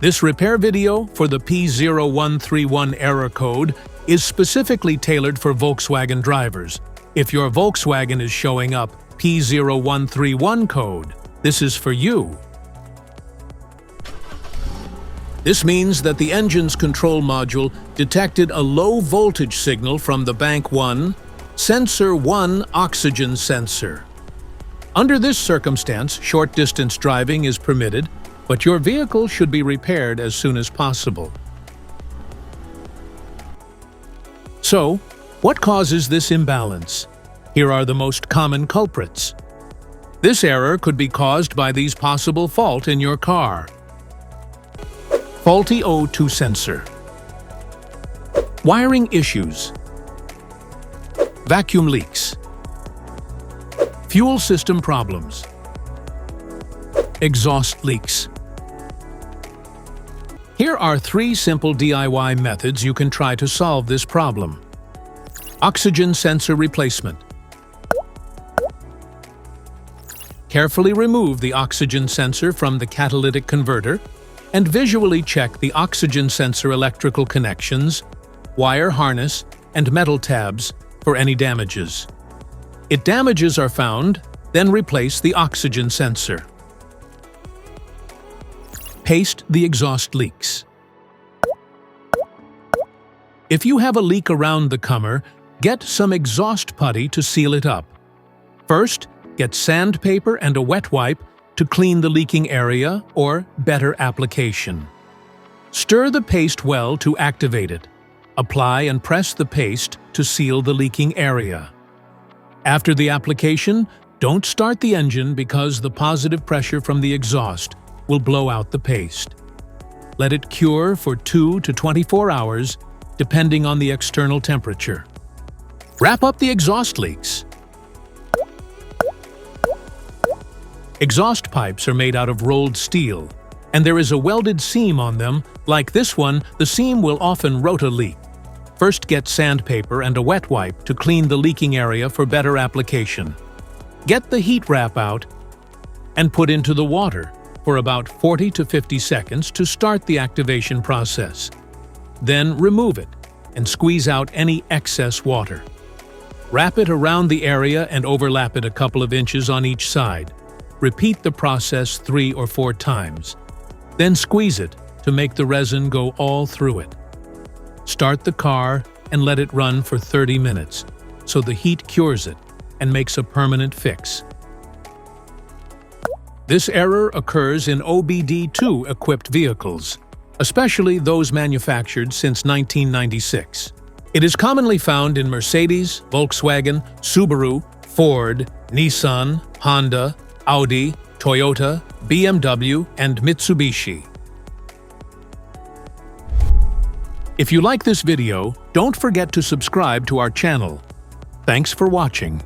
This repair video for the P0131 error code is specifically tailored for Volkswagen drivers. If your Volkswagen is showing up P0131 code, this is for you. This means that the engine's control module detected a low voltage signal from the Bank 1 Sensor 1 oxygen sensor. Under this circumstance, short-distance driving is permitted, but your vehicle should be repaired as soon as possible. So, what causes this imbalance? Here are the most common culprits. This error could be caused by these possible faults in your car. Faulty O2 sensor. Wiring issues. Vacuum leaks. Fuel system problems. Exhaust leaks. Here are 3 simple DIY methods you can try to solve this problem. Oxygen sensor replacement. Carefully remove the oxygen sensor from the catalytic converter and visually check the oxygen sensor electrical connections, wire harness, and metal tabs for any damages. If damages are found, then replace the oxygen sensor. Paste the exhaust leaks. If you have a leak around the comer, get some exhaust putty to seal it up. First, get sandpaper and a wet wipe to clean the leaking area or better application. Stir the paste well to activate it. Apply and press the paste to seal the leaking area. After the application, don't start the engine because the positive pressure from the exhaust will blow out the paste. Let it cure for 2 to 24 hours, depending on the external temperature. Wrap up the exhaust leaks. Exhaust pipes are made out of rolled steel, and there is a welded seam on them. Like this one, the seam will often rot a leak. First, get sandpaper and a wet wipe to clean the leaking area for better application. Get the heat wrap out and put into the water for about 40 to 50 seconds to start the activation process. Then remove it and squeeze out any excess water. Wrap it around the area and overlap it a couple of inches on each side. Repeat the process 3 or 4 times. Then squeeze it to make the resin go all through it. Start the car and let it run for 30 minutes so the heat cures it and makes a permanent fix. This error occurs in OBD2 equipped vehicles, especially those manufactured since 1996. It is commonly found in Mercedes, Volkswagen, Subaru, Ford, Nissan, Honda, Audi, Toyota, BMW, and Mitsubishi. If you like this video, don't forget to subscribe to our channel. Thanks for watching.